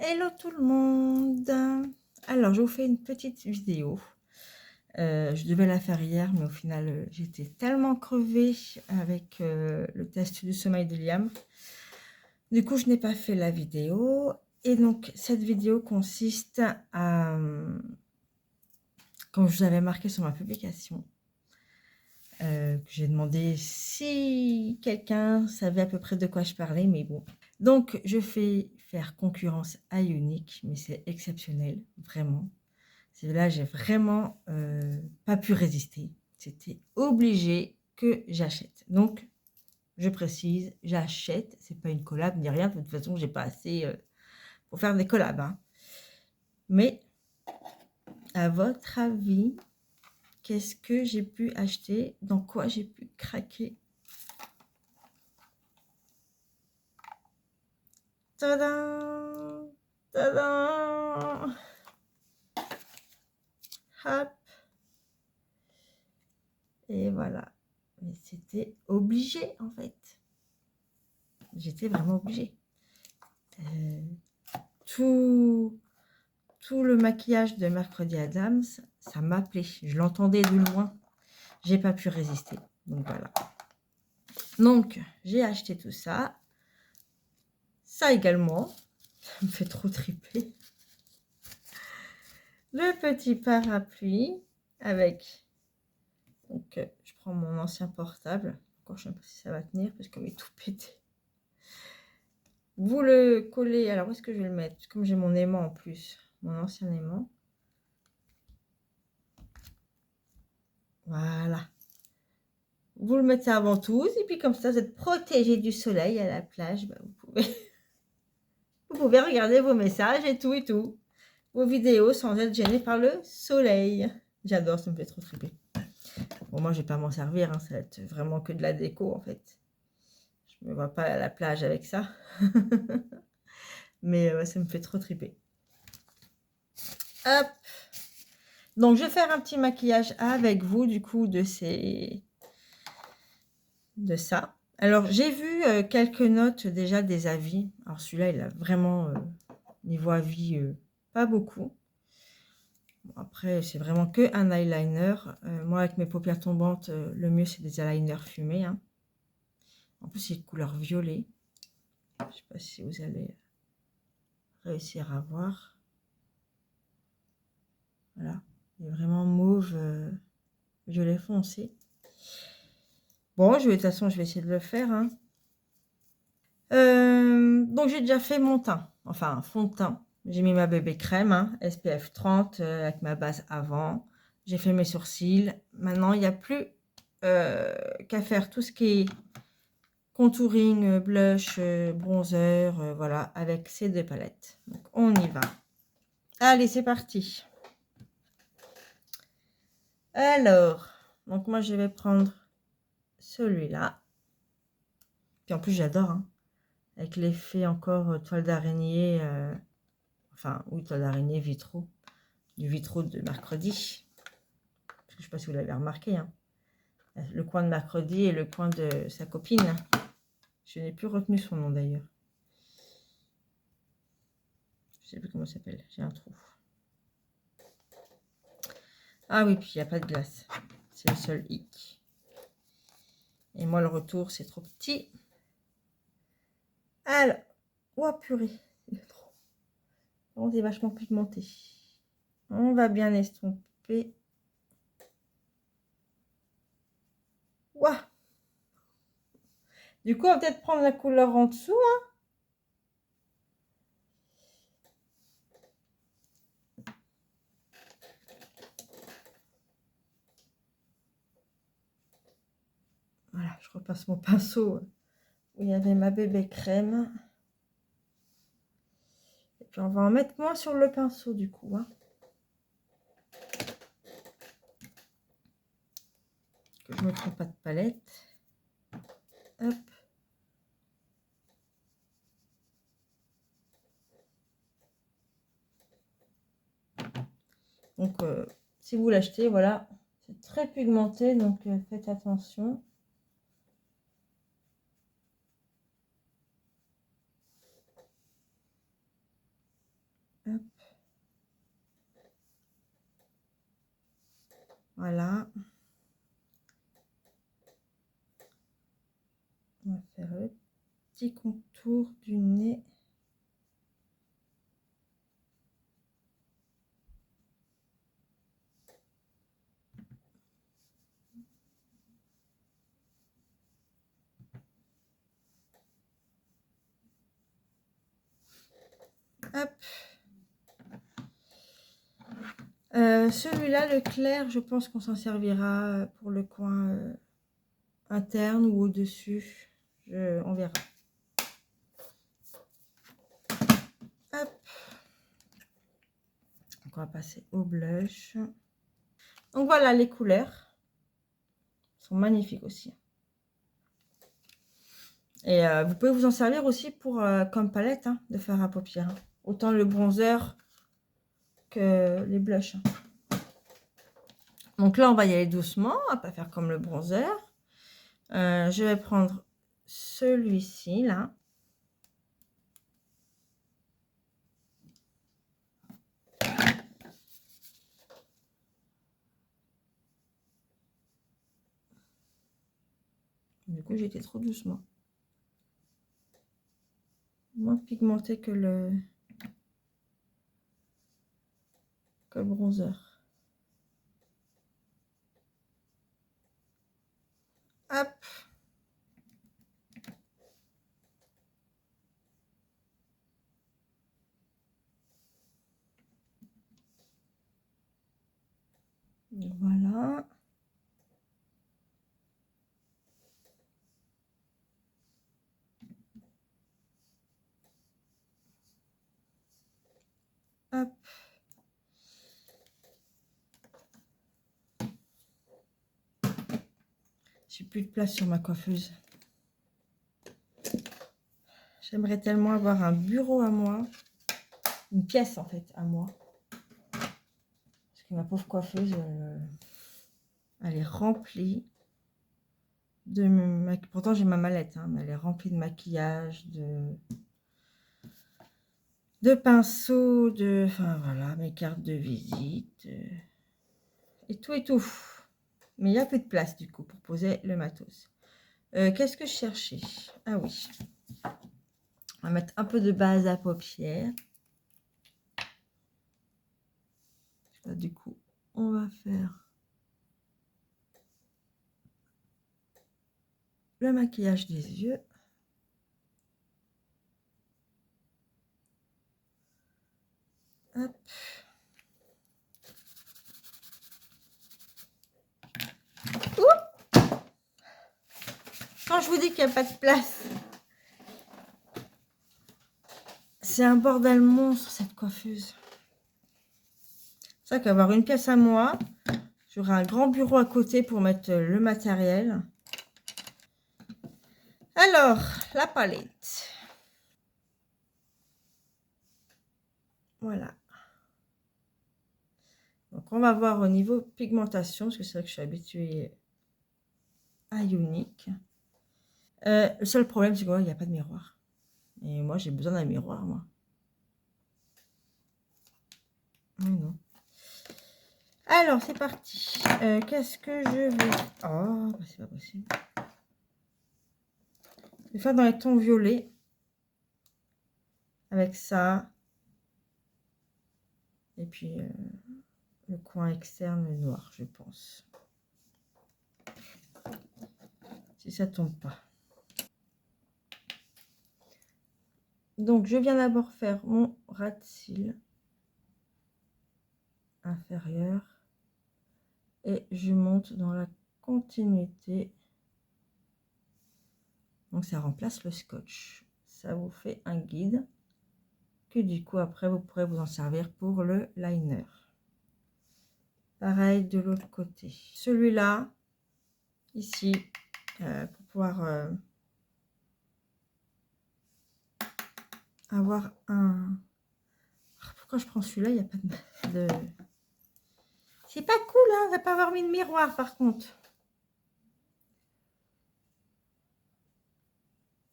Hello tout le monde. Alors, je vous fais une petite vidéo. Je devais la faire hier, mais au final, j'étais tellement crevée avec le test du sommeil de Liam. Du coup, je n'ai pas fait la vidéo. Et donc, cette vidéo consiste à, comme je vous avais marqué sur ma publication, que j'ai demandé si quelqu'un savait à peu près de quoi je parlais, mais bon. Donc, je fais faire concurrence à Unique, mais c'est exceptionnel, vraiment. Là, j'ai vraiment pas pu résister. C'était obligé que j'achète. Donc, je précise, j'achète. C'est pas une collab ni rien. De toute façon, j'ai pas assez pour faire des collabs. Hein. Mais, à votre avis, qu'est-ce que j'ai pu acheter? Dans quoi j'ai pu craquer? Tadam! Tadam! Hop! Et voilà. Mais c'était obligé, en fait. J'étais vraiment obligée. Tout le maquillage de Mercredi Adams, ça m'appelait. Je l'entendais de loin. J'ai pas pu résister. Donc voilà. Donc, j'ai acheté tout ça. Ça également. Ça me fait trop triper. Le petit parapluie avec... Donc, je prends mon ancien portable. Encore, je ne sais pas si ça va tenir parce qu'il est tout pété. Vous le collez. Alors, où est-ce que je vais le mettre? Comme j'ai mon aimant en plus. Mon ancien aimant. Voilà. Vous le mettez avant tout. Et puis, comme ça, vous êtes protégé du soleil à la plage. Bah, vous pouvez regarder vos messages et tout. Vos vidéos sans être gêné par le soleil. J'adore, ça me fait trop triper. Bon, moi, je vais pas m'en servir. Hein, ça va être vraiment que de la déco, en fait. Je me vois pas à la plage avec ça. Mais ça me fait trop triper. Hop. Donc, je vais faire un petit maquillage avec vous, du coup, de ça. Alors, j'ai vu quelques notes déjà des avis. Alors, celui-là, il a vraiment, niveau avis, pas beaucoup. Bon, après, c'est vraiment que un eyeliner. Moi, avec mes paupières tombantes, le mieux, c'est des eyeliners fumés. Hein. En plus, c'est de couleur violet. Je ne sais pas si vous allez réussir à voir. Voilà. Il est vraiment mauve, violet foncé. Bon, de toute façon, je vais essayer de le faire. Hein. Donc, j'ai déjà fait mon teint. Enfin, fond de teint. J'ai mis ma bébé crème, hein, SPF 30, avec ma base avant. J'ai fait mes sourcils. Maintenant, il n'y a plus qu'à faire tout ce qui est contouring, blush, bronzer, voilà, avec ces deux palettes. Donc, on y va. Allez, c'est parti. Alors, donc moi, je vais prendre celui-là. Puis en plus, j'adore, hein, avec l'effet encore toile d'araignée, enfin, oui, toile d'araignée, vitraux, du vitraux de mercredi. Je ne sais pas si vous l'avez remarqué, hein. Le coin de mercredi et le coin de sa copine. Je n'ai plus retenu son nom d'ailleurs. Je ne sais plus comment ça s'appelle, j'ai un trou. Ah oui, puis il n'y a pas de glace. C'est le seul hic. Et moi, le retour, c'est trop petit. Alors, oh purée, c'est trop. Oh, c'est vachement pigmenté. On va bien estomper. Ouah. Du coup, on va peut-être prendre la couleur en dessous. Hein. Voilà, je repasse mon pinceau où il y avait ma bébé crème. Et puis, on va en mettre moins sur le pinceau, du coup. Hein. Que je ne me trompe pas de palette. Hop. Donc, si vous l'achetez, voilà, c'est très pigmenté, donc faites attention. Voilà. On va faire le petit contour du nez. Hop. Celui-là, le clair, je pense qu'on s'en servira pour le coin interne ou au-dessus. On verra. Hop. Donc, on va passer au blush. Donc, voilà, les couleurs sont magnifiques aussi. Et vous pouvez vous en servir aussi pour comme palette hein, de fard à paupières. Hein. Autant le bronzer que les blushs. Hein. Donc là, on va y aller doucement. On va pas faire comme le bronzer. Je vais prendre celui-ci, là. Du coup, j'ai été trop doucement. Moins pigmenté que le bronzer. Hop. Voilà. Hop. J'ai plus de place sur ma coiffeuse. J'aimerais tellement avoir un bureau à moi. Une pièce en fait à moi. Parce que ma pauvre coiffeuse, elle est remplie de maquillage. Pourtant j'ai ma mallette, hein, mais elle est remplie de maquillage, de pinceaux, enfin voilà, mes cartes de visite. Et tout et tout. Mais il n'y a plus de place du coup pour poser le matos. Qu'est-ce que je cherchais? Ah oui. On va mettre un peu de base à paupières. Là, du coup, on va faire le maquillage des yeux. Hop. Ouh, quand je vous dis qu'il n'y a pas de place, c'est un bordel monstre cette coiffeuse. C'est vrai qu'avoir une pièce à moi, j'aurai un grand bureau à côté pour mettre le matériel. Alors, la palette. Voilà. Donc, on va voir au niveau pigmentation, parce que c'est vrai que je suis habituée à Unique. Le seul problème, c'est qu'il n'y a pas de miroir. Et moi, j'ai besoin d'un miroir, moi. Mais non. Alors, c'est parti. Qu'est-ce que je vais... Oh, bah, c'est pas possible. Je vais faire dans les tons violets. Avec ça. Et puis, le coin externe noir, je pense. Si ça tombe pas. Donc, je viens d'abord faire mon ras de cils inférieur. Et je monte dans la continuité. Donc, ça remplace le scotch. Ça vous fait un guide. Que du coup, après, vous pourrez vous en servir pour le liner. Pareil de l'autre côté. Celui-là, ici, pour pouvoir avoir un... Pourquoi je prends celui-là? Il n'y a pas de... C'est pas cool, hein, de ne pas avoir mis de miroir, par contre.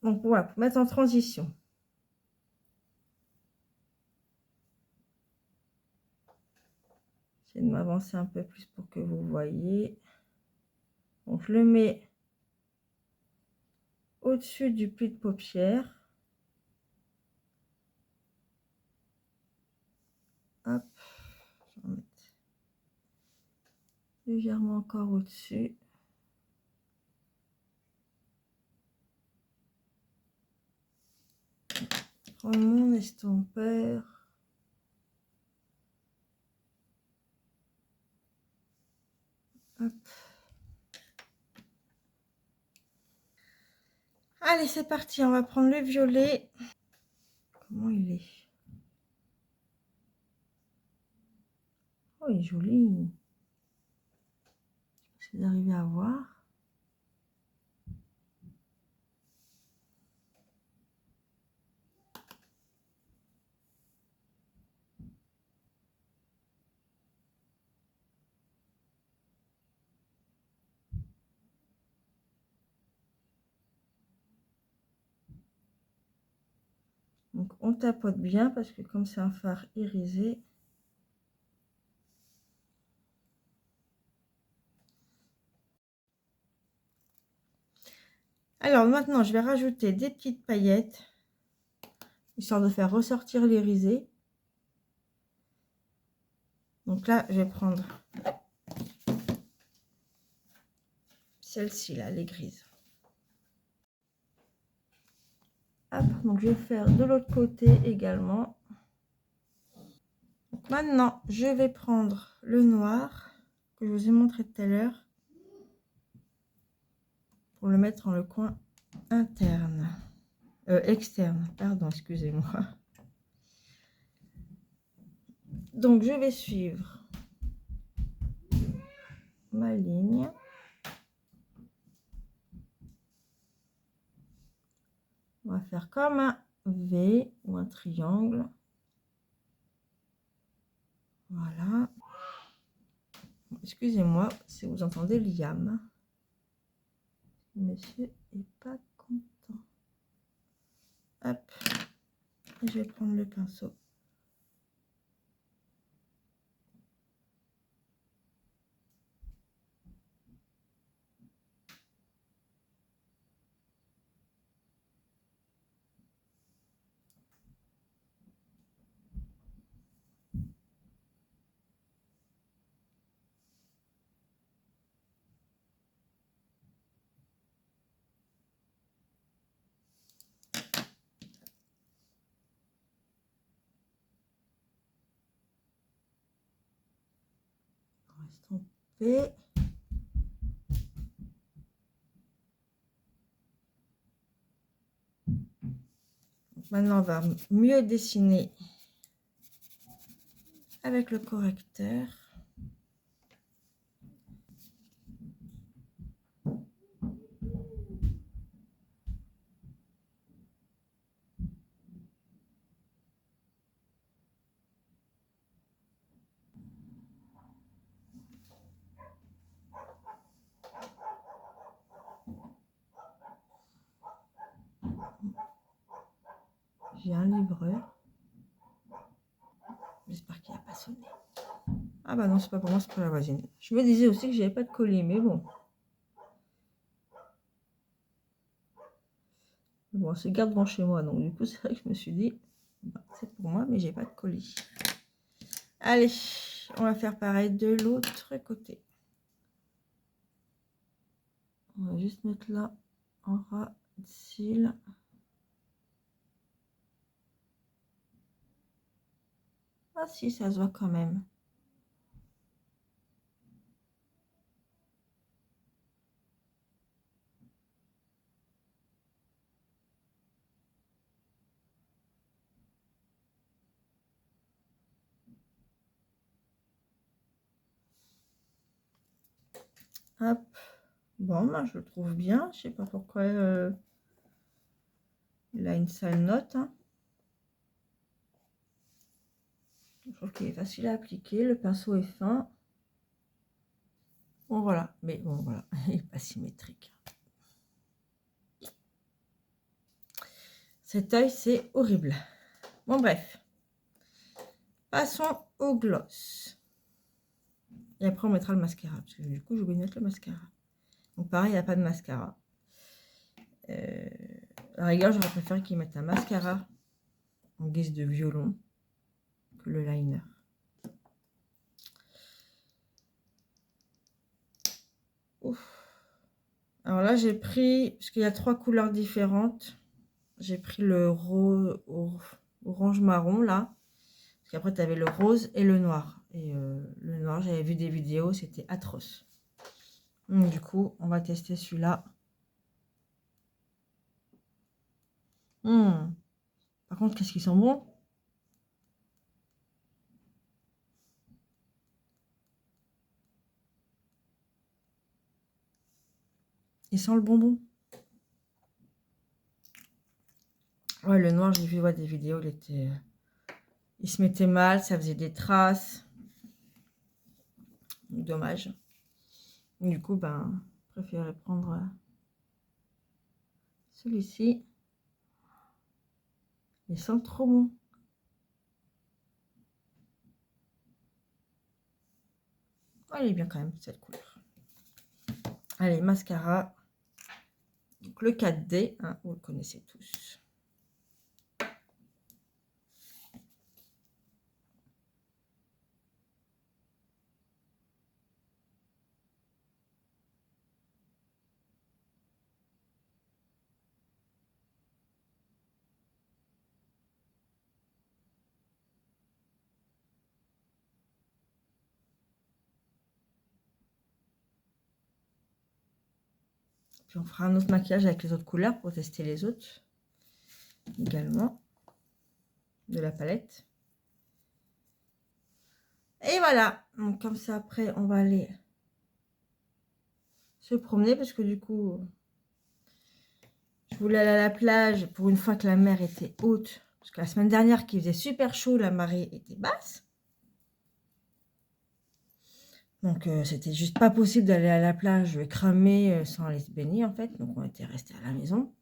Donc, voilà, pour mettre en transition. J'essaie de m'avancer un peu plus pour que vous voyez. Donc, je le mets au-dessus du pli de paupière. Hop, je vais en mettre légèrement encore au-dessus. Prends mon estompeur. Hop. Allez, c'est parti, on va prendre le violet. Comment il est? Oh, il est joli. Je vais arriver à voir. Donc, on tapote bien parce que comme c'est un fard irisé, alors maintenant, je vais rajouter des petites paillettes, histoire de faire ressortir l'irisé. Donc là, je vais prendre celle-ci, là, les grises. Hop, donc je vais faire de l'autre côté également. Donc maintenant, je vais prendre le noir que je vous ai montré tout à l'heure pour le mettre dans le coin interne. Externe, pardon, excusez-moi. Donc, je vais suivre ma ligne. On va faire comme un V ou un triangle. Voilà. Excusez-moi si vous entendez Liam. Monsieur est pas content. Hop. Je vais prendre le pinceau. Estomper. Maintenant, on va mieux dessiner avec le correcteur. J'ai un livreur. J'espère qu'il n'a pas sonné. Ah bah non, c'est pas pour moi, c'est pour la voisine. Je me disais aussi que j'avais pas de colis, mais bon. Bon, c'est garde devant chez moi, donc du coup, c'est vrai que je me suis dit, bah, c'est pour moi, mais j'ai pas de colis. Allez, on va faire pareil de l'autre côté. On va juste mettre là en ras de cils. Ah si, ça se voit quand même. Hop. Bon, ben, je le trouve bien. Je sais pas pourquoi il a une sale note. Hein. Je trouve qu'il est facile à appliquer. Le pinceau est fin. Bon, voilà. Mais bon, voilà. Il n'est pas symétrique. Cet œil, c'est horrible. Bon, bref. Passons au gloss. Et après, on mettra le mascara. Parce que du coup, j'ai oublié de mettre le mascara. Donc pareil, il n'y a pas de mascara. À la rigueur, j'aurais préféré qu'ils mettent un mascara en guise de violon que le liner. Ouf. Alors là, j'ai pris, parce qu'il y a 3 couleurs différentes, j'ai pris le orange marron là. Parce qu'après, tu avais le rose et le noir. Et le noir, j'avais vu des vidéos, c'était atroce. Donc du coup, on va tester celui-là. Par contre, qu'est-ce qu'ils sont bons? Ils sentent le bonbon. Ouais, le noir, j'ai vu des vidéos, il se mettait mal, ça faisait des traces. Dommage. Du coup, ben, je préférais prendre celui-ci. Il sent trop bon. Oh, il est bien quand même, cette couleur. Allez, mascara. Donc, le 4D, hein, vous le connaissez tous. Puis on fera un autre maquillage avec les autres couleurs pour tester les autres. Également. De la palette. Et voilà. Donc comme ça, après, on va aller se promener. Parce que du coup, je voulais aller à la plage pour une fois que la mer était haute. Parce que la semaine dernière, qui faisait super chaud, la marée était basse. Donc, c'était juste pas possible d'aller à la plage cramer sans aller se baigner, en fait. Donc, on était resté à la maison,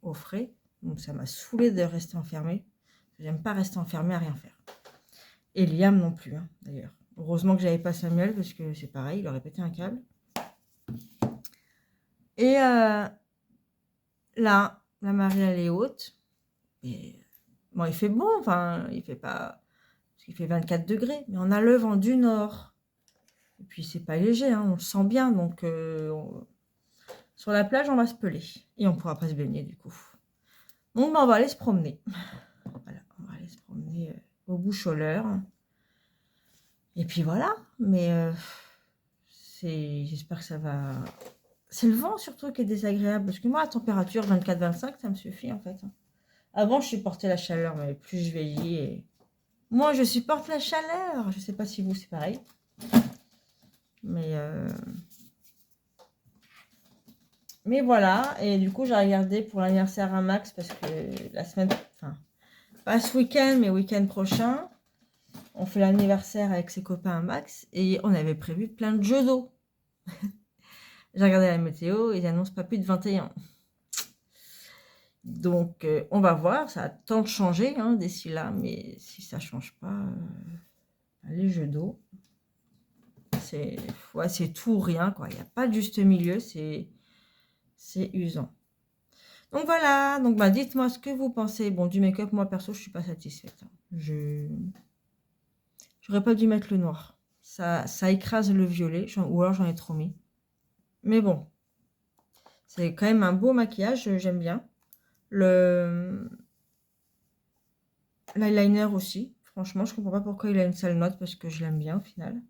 au frais. Donc, ça m'a saoulé de rester enfermée. J'aime pas rester enfermée à rien faire. Et Liam non plus, hein, d'ailleurs. Heureusement que j'avais pas Samuel, parce que c'est pareil, il aurait pété un câble. Et là, la marée, elle est haute. Et bon, il fait bon, enfin, il fait pas... Parce qu'il fait 24 degrés. Mais on a le vent du nord. Et puis, c'est pas léger, hein, on le sent bien. Donc, sur la plage, on va se peler. Et on pourra pas se baigner, du coup. Donc, on va aller se promener. Voilà, on va aller se promener au Boucholeur. Et puis voilà. Mais j'espère que ça va... C'est le vent surtout qui est désagréable. Parce que moi, la température 24-25, ça me suffit en fait. Avant, je supportais la chaleur, mais plus je vieillis. Et... Moi, je supporte la chaleur. Je sais pas si vous, c'est pareil. Mais voilà. Et du coup, j'ai regardé pour l'anniversaire à Max parce que la semaine... Enfin, pas ce week-end, mais week-end prochain, on fait l'anniversaire avec ses copains à Max et on avait prévu plein de jeux d'eau. J'ai regardé la météo, ils annoncent pas plus de 21. Donc, on va voir, ça a tant de changer hein, d'ici là, mais si ça change pas, les jeux d'eau, c'est tout ou rien, quoi. Il n'y a pas de juste milieu, c'est usant. Donc voilà, donc bah, dites-moi ce que vous pensez. Bon, du make-up, moi perso, je suis pas satisfaite. J'aurais pas dû mettre le noir. Ça écrase le violet, ou alors j'en ai trop mis. Mais bon, c'est quand même un beau maquillage, j'aime bien. L'eyeliner aussi. Franchement, je comprends pas pourquoi il a une sale note, parce que je l'aime bien au final.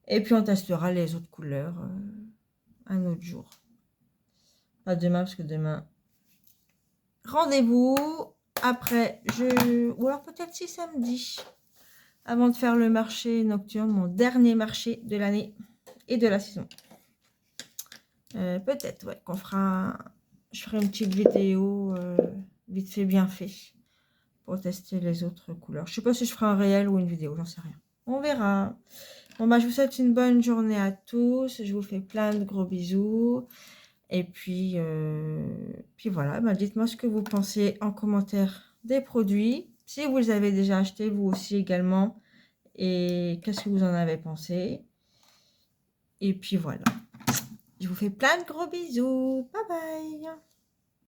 Et puis on testera les autres couleurs un autre jour. Pas demain, parce que demain... Rendez-vous après, ou alors peut-être si samedi. Avant de faire le marché nocturne, mon dernier marché de l'année et de la saison. Peut-être, ouais, je ferai une petite vidéo vite fait, bien fait, pour tester les autres couleurs. Je sais pas si je ferai un réel ou une vidéo, j'en sais rien. On verra. Bon, bah, je vous souhaite une bonne journée à tous. Je vous fais plein de gros bisous. Et puis voilà, bah, dites-moi ce que vous pensez en commentaire des produits. Si vous les avez déjà achetés, vous aussi également. Et qu'est-ce que vous en avez pensé? Et puis voilà. Je vous fais plein de gros bisous. Bye bye.